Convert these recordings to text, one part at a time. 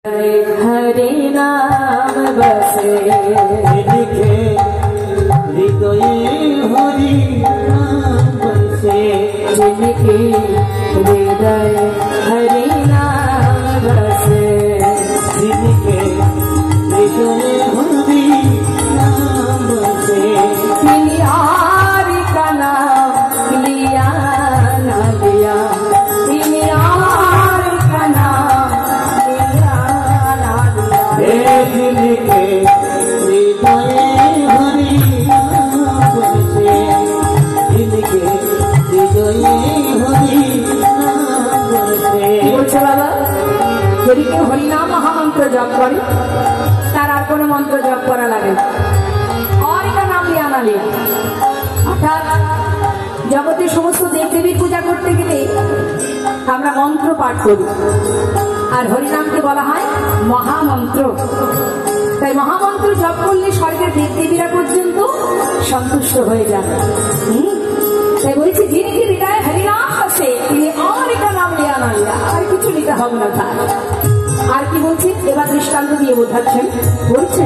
हरे नाम बसे लिखे हृदय हरि नाम बसे जिनके हृदय हरि नाम बसे जिनके हृदय हरि नाम बसे हरि का नाम लिया न लिया हरि का नाम लिया न लिया जिनके हृदय हरि नाम बसे जिनके हृदय हरि नाम बसे বলছে বাবা যদি কেউ হরিনাম মহামন্ত্র জপ করে তার আর কোনো মন্ত্র জপ করা লাগে না और का नाम लिया ना लिया অর্থাৎ জগতের সমস্ত দেবদেবীর পূজা করতে গেলে আমরা মন্ত্র পাঠ করি আর হরিনামকে বলা হয় মহামন্ত্র তাই মহামন্ত্র জপ করলে স্বর্গের দেবদেবীরা পর্যন্ত সন্তুষ্ট হয়ে যান তাই বলছি যিনি কি হৃদয় হরিনাম আছে তিনি और का नाम लिया ना लिया আর কিছু নিতে হবে না তার আর কি বলছি এবার দৃষ্টান্ত দিয়ে বোঝাচ্ছেন বলছে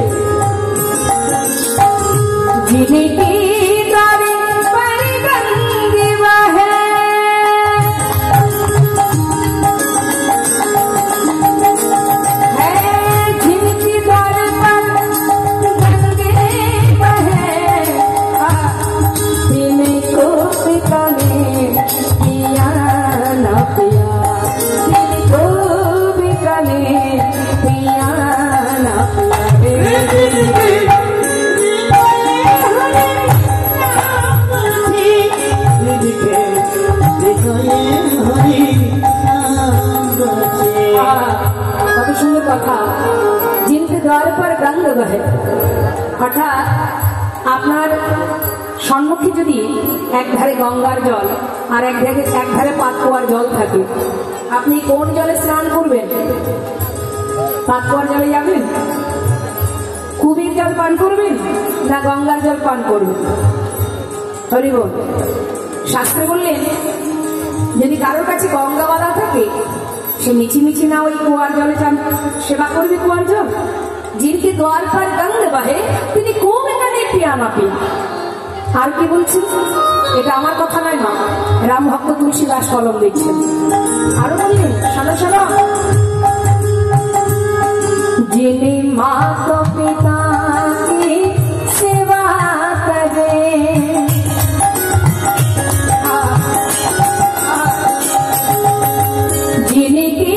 जिनकी दारी पर गंगे बहे जिनकी दारी पर गंगे बहे इनको पिकाने पिया न पिया इनको पिकाने पिया न पिया কত সুন্দর কথা जिनके द्वार पर गंग बहे অর্থাৎ আপনার সম্মুখে যদি এক ধারে গঙ্গার জল আর এক ধারে পাতকুয়ার জল থাকে আপনি কোন জলে স্নান করবেন পাতকুয়ার জলে যাবেন কুবির জল পান করবেন না গঙ্গার জল পান করবেন হরি বল শাস্ত্রে বললেন যদি কারোর কাছে গঙ্গা বাঁধা থাকে সে মিছিমিছি না ওই কুয়ার জলে চান সেবা করবে কুয়ার জল जिनके द्वार पर गंग बहे তিনি কোন এখানে পিয়া না পিয়া আর কি বলছি এটা আমার কথা নয় মা রাম ভক্ত তুলসী দাস কলম দিচ্ছেন আরো বললেন শোনো শোনো যিনি মাতা পিতা की सेवा करे जिनके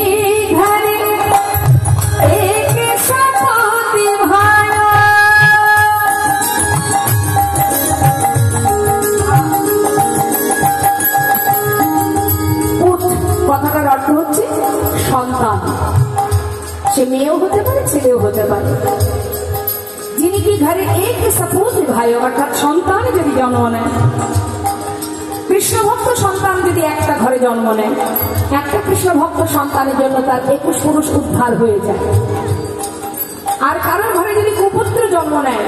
घर एक सपूत भाया কথাটার অর্থ হচ্ছে সন্তান সে মেয়েও হতে পারে ছেলেও হতে পারে যিনি কি ঘরে এক সপুত ভাই অর্থাৎ সন্তান যদি জন্ম নেয় কৃষ্ণ ভক্ত সন্তান যদি একটা ঘরে জন্ম নেয় একটা কৃষ্ণ ভক্ত সন্তানের জন্য তার 21 পুরুষ উদ্ধার হয়ে যায় আর কারোর ঘরে যদি কুপুত্র জন্ম নেয়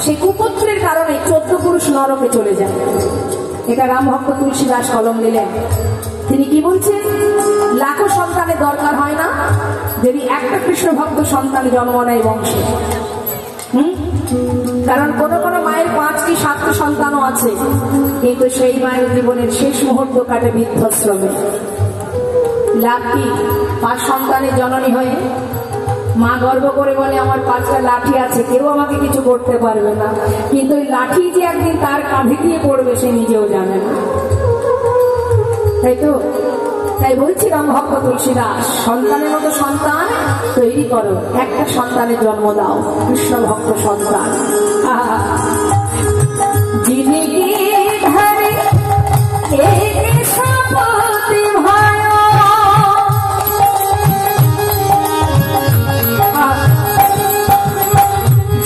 সেই কুপুত্রের কারণে 14 পুরুষ নরকে চলে যায় এটা রাম ভক্ত তুলসী দাস কলম দিলেন তিনি কি বলছেন লাখো সন্তানের দরকার হয় না যদি একটা কৃষ্ণ ভক্ত সন্তান জন্ম নেয় বংশে কারণ কোন কোন মায়ের 5টি 7টি সন্তানও আছে কিন্তু সেই মায়ের জীবনের শেষ মুহূর্ত কাটে বৃদ্ধাশ্রমে লাভ কি 5 সন্তানের জননী হয়ে মা গর্ব করে বলে আমার 5টা লাঠি আছে কেউ আমাকে কিছু করতে পারবে না কিন্তু ওই লাঠি যে একদিন তার কাঁধে গিয়ে পড়বে সে নিজেও জানে না তাই তো তাই বলছি রাম ভক্ত তুলসী দাস সন্তানের মতো সন্তান তৈরি করো একটা সন্তানের জন্ম দাও কৃষ্ণ ভক্ত সন্তান যিনি ঘরে এক সপুত ভাই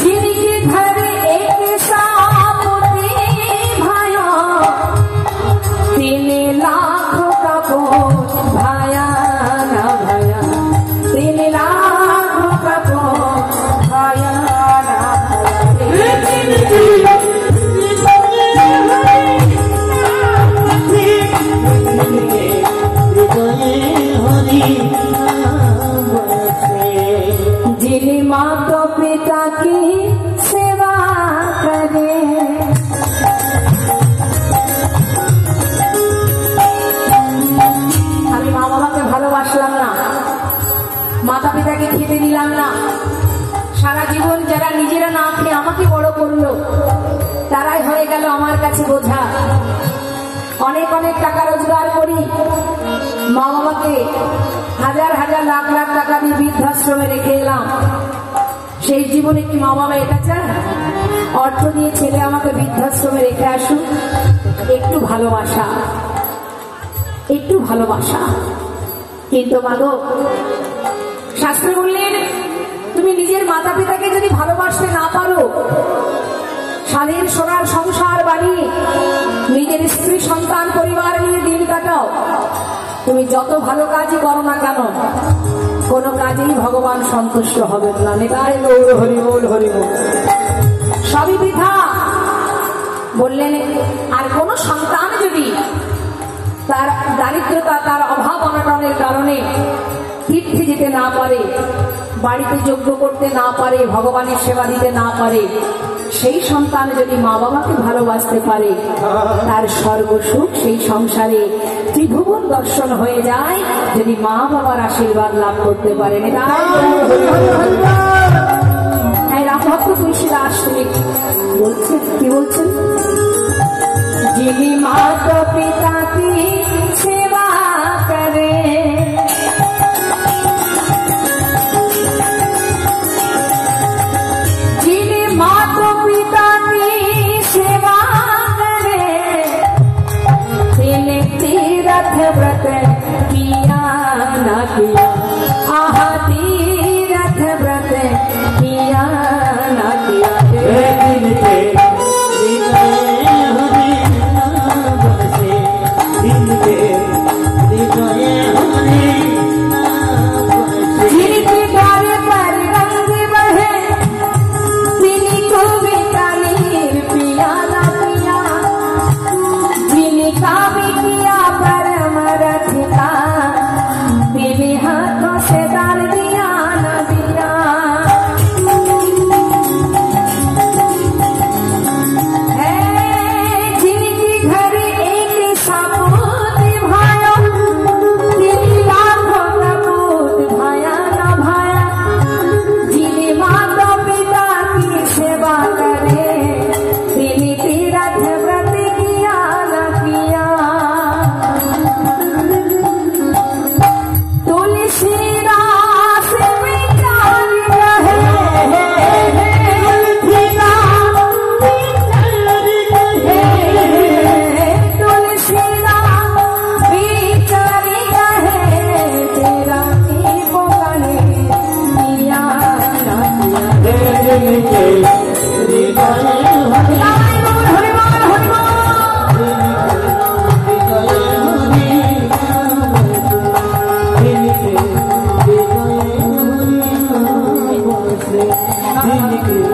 যিনি ঘরে এক সপুত ভাই তিনি লাখ ভায়া না ভায়া তিনি লাখ ভায়া না जिन्हें माता पिता की सेवा करे। আমি মা বাবাকে ভালোবাসলাম না, মাতা পিতাকে খেতে দিলাম না, সারা জীবন যারা নিজেরা না খেয়ে আমাকে বড় করলো তারাই হয়ে গেল আমার কাছে বোঝা। অনেক অনেক টাকা রোজগার করি, মা বাবাকে হাজার হাজার লাখ লাখ টাকা দিয়ে বৃদ্ধাশ্রমে রেখে এলাম। সেই জীবনে কি মা বাবা এটা চান? অর্থ দিয়ে ছেলে আমাকে বৃদ্ধাশ্রমে রেখে আসুক, একটু ভালোবাসা, একটু ভালোবাসা। কিন্তু মাগো, শাস্ত্রে বললেন তুমি নিজের মাতা পিতাকে যদি ভালোবাসতে না পারো, স্বাধীন সোনার সংসার বাড়ি নিজের স্ত্রী সন্তান পরিবার নিয়ে দিন কাটাও, তুমি যত ভালো কাজই করো না কেন কোনো কাজেই ভগবান সন্তুষ্ট হবেন না। নেতাই গৌর হরি বল হরি বল, সবই বৃথা। বললেন আর কোন সন্তান যদি তার দারিদ্রতা, তার অভাব অনটনের কারণে তীর্থে যেতে না পারে, বাড়িতে যজ্ঞ করতে না পারে, ভগবানের সেবা দিতে না পারে, সেই সন্তান যদি মা বাবাকে ভালোবাসতে পারে তার সর্বসুখ সেই সংসারে ত্রিভুবন দর্শন হয়ে যায় যদি মা বাবার আশীর্বাদ লাভ করতে পারেন। রামভক্ত তুলসীদাস বলছেন, কি বলছেন? যিনি মাতা পিতা কি সেবা করে, যিনি মাতা পিতা কি সেবা করে, তিনি तीरथ व्रत किया ना किया, आहा तीरथ व्रत किया ना किया। Thank you.